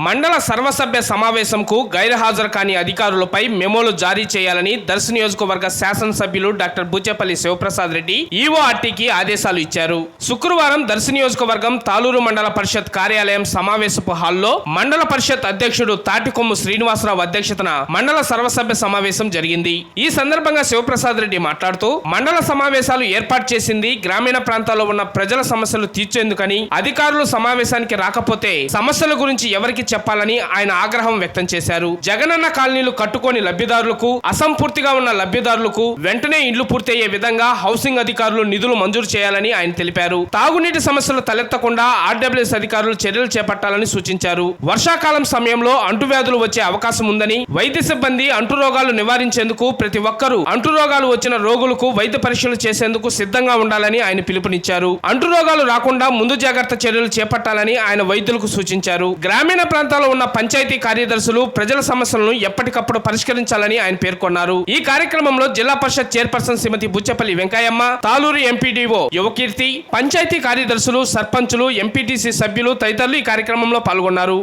మండల సర్వసభ్య సమావేశంకు గైర్హాజరు కాని అధికారులపై మెమోలు జారీ చేయాలని దర్శి నియోజకవర్గ శాసనసభ్యులు డాక్టర్ బుచ్చేపల్లి శివప్రసాద్ రెడ్డి ఈఓఆర్టీకి ఆదేశాలు ఇచ్చారు. శుక్రవారం దర్శి నియోజకవర్గం తాలూరు మండల పరిషత్ కార్యాలయం సమావేశపు హాల్లో మండల పరిషత్ అధ్యక్షుడు తాటికొమ్ము శ్రీనివాసరావు అధ్యక్షతన మండల సర్వసభ్య సమావేశం జరిగింది. ఈ సందర్భంగా శివప్రసాద్ రెడ్డి మాట్లాడుతూ మండల సమావేశాలు ఏర్పాటు చేసింది గ్రామీణ ప్రాంతాల్లో ఉన్న ప్రజల సమస్యలు తీర్చేందుకని, అధికారులు సమావేశానికి రాకపోతే సమస్యల గురించి ఎవరికి చెప్పాలని ఆయన ఆగ్రహం వ్యక్తం చేశారు. జగనన్న కాలనీలు కట్టుకోని లబ్ధిదారులకు, అసంపూర్తిగా ఉన్న లబ్ధిదారులకు వెంటనే ఇండ్లు పూర్తయ్యే విధంగా హౌసింగ్ అధికారులు నిధులు మంజూరు చేయాలని ఆయన తెలిపారు. తాగునీటి సమస్యలు తలెత్తకుండా ఆర్డబ్ల్యూఎస్ అధికారులు చర్యలు చేపట్టాలని సూచించారు. వర్షాకాలం సమయంలో అంటువ్యాధులు వచ్చే అవకాశం ఉందని, వైద్య సిబ్బంది అంటురోగాలు నివారించేందుకు ప్రతి ఒక్కరూ అంటురోగాలు వచ్చిన రోగులకు వైద్య పరీక్షలు చేసేందుకు సిద్ధంగా ఉండాలని ఆయన పిలుపునిచ్చారు. అంటురోగాలు రాకుండా ముందు జాగ్రత్త చర్యలు చేపట్టాలని ఆయన వైద్యులకు సూచించారు. గ్రామీణ ప్రాంతాల్లో ఉన్న పంచాయతీ కార్యదర్శులు ప్రజల సమస్యలను ఎప్పటికప్పుడు పరిష్కరించాలని ఆయన పేర్కొన్నారు. ఈ కార్యక్రమంలో జిల్లా పరిషత్ చైర్పర్సన్ శ్రీమతి బుచ్చేపల్లి వెంకయ్యమ్మ, తాలూరు ఎంపీడీఓ యువకీర్తి, పంచాయతీ కార్యదర్శులు, సర్పంచులు, ఎంపీటీసీ సభ్యులు తదితరులు ఈ కార్యక్రమంలో పాల్గొన్నారు.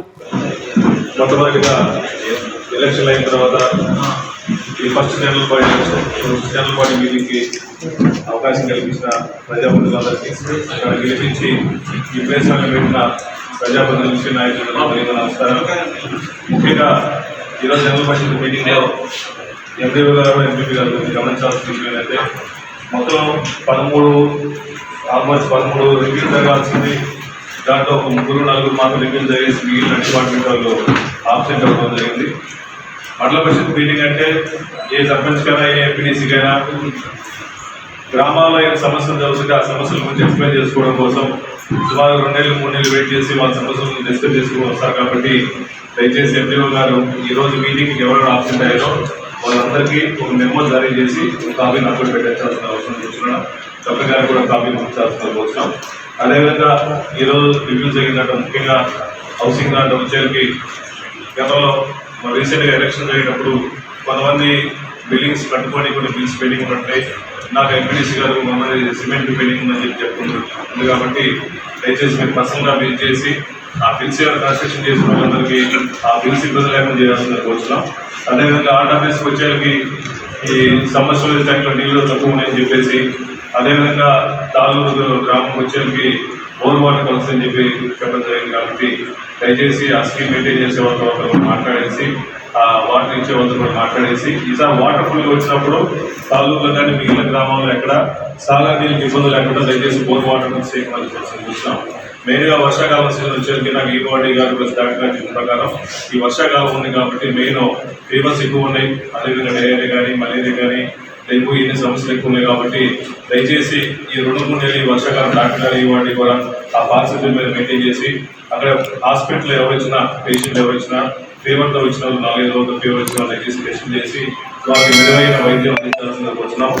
ఎలక్షన్ అయిన తర్వాత ఈ ఫస్ట్ జనరల్ బాడీ మీటింగ్కి అవకాశం కల్పించిన ప్రజాప్రతినిధులందరికీ, అక్కడ గెలిపించి ఈ ప్లేస్లో పెట్టిన ప్రజాప్రతినిధులకి, నాయకులకు నమస్కారం. ముఖ్యంగా ఈరోజు జనరల్ పరిషత్ మీటింగ్లో ఎంపీఓ గారు, ఎంపీపీ గారు గమనించాల్సిన విషయం ఏంటంటే, మొత్తం 13 రివ్యూలు జరగాల్సింది. దాంట్లో ఒక 3-4 మాత్రం రివ్యూలు జరిగేసి మిగిలిన డిపార్ట్మెంట్ వాళ్ళు ఆబ్సెంట్ అవ్వడం జరిగింది. మండల పరిషత్ మీటింగ్ అంటే ఏ సర్పంచ్కైనా, ఏ ఎంపీడీసీకైనా గ్రామాల్లో ఏం సమస్యలు జరుగుతుంటే ఆ సమస్యల గురించి ఎక్స్ప్లెయిన్ చేసుకోవడం కోసం సుమారు 2-3 నెలలు వెయిట్ చేసి వాళ్ళ సమస్యలను డిస్కస్ చేసుకుని వస్తారు. కాబట్టి దయచేసి ఎంపీఓ గారు ఈరోజు మీటింగ్కి ఎవరెవరు ఆబ్సెంట్ అయ్యారో వాళ్ళందరికీ ఒక మెమో జారీ చేసి కాపీ నాకు పెట్టాల్సిన అవసరం చూస్తున్నాం. డాక్టర్ గారికి కూడా కాపీ పంపించాల్సిన అవసరం. అదేవిధంగా ఈరోజు రివ్యూ జరిగినట్టు ముఖ్యంగా హౌసింగ్ దాంట్లో వచ్చేకి గతంలో రీసెంట్గా ఎలక్షన్ జరిగినప్పుడు కొంతమంది బిల్డింగ్స్ కట్టుకొని కొన్ని బిల్స్ పెండింగ్ ఉంటాయి. నాకు ఎంపీడీసీ గారు మమ్మల్ని సిమెంట్ పెండింగ్ ఉందని చెప్పుకుంటుంది. కాబట్టి దయచేసి మీరు పర్సనల్గా విజిట్ చేసి ఆ బిల్స్ ఏమైనా కన్స్ట్రక్షన్ చేసిన వాళ్ళందరికీ ఆ బిల్స్ ఇబ్బంది లేకుండా చేయాల్సిందని కోరుతున్నాం. అదేవిధంగా ఆర్డబ్ల్యూఎస్కి వచ్చేకి ఈ సమస్యలు టైంలో నీళ్ళు తక్కువ ఉన్నాయని చెప్పేసి, అదేవిధంగా తాలూరు గ్రామం వచ్చేకి బోర్ వాటర్ కలుస్తుందని చెప్పి చెప్పడం జరిగింది. కాబట్టి దయచేసి ఆ స్కీమ్ మెయింటైన్ చేసే వాళ్ళతో మాట్లాడేసి, ఆ వాటర్ ఇచ్చే వాళ్ళతో కూడా మాట్లాడేసి, ఈసారి వాటర్ ఫుల్గా వచ్చినప్పుడు తాలూరులో కానీ మిగిలిన గ్రామంలో ఎక్కడ సాగునీళ్ళకి ఇబ్బందులు లేకుండా దయచేసి బోర్ వాటర్ సేకరణ చూస్తున్నాం. మెయిన్గా వర్షాకాలం సీజన్ వచ్చేసరికి నాకు ఈఓఆర్టీ గారు ప్లస్ డాక్టర్ గారి ప్రకారం ఈ వర్షాకాలం ఉంది కాబట్టి మెయిన్ ఫీవర్స్ ఎక్కువ ఉన్నాయి. అదేవిధంగా డయేరియా కానీ, మలేరియా కానీ, డెంగ్యూ ఇన్ని సమస్యలు ఎక్కువ ఉన్నాయి. కాబట్టి దయచేసి ఈ 2-3 నెలలు ఈ వర్షాకాలం డాక్టర్ గారు ఈఓఆర్టీ కూడా ఆ పారిశుద్ధ్యం మీద మెయింటైన్ చేసి, అక్కడ హాస్పిటల్ ఎవరు వచ్చినా, పేషెంట్ ఎవరు వచ్చినా, ఫీవర్తో వచ్చిన 4-5 రోజులు ఫీవర్ వచ్చిన దయచేసి టెస్ట్ చేసి వాళ్ళకి మెరుగైన వైద్యం అందించాల్సిందిగా వచ్చినాం.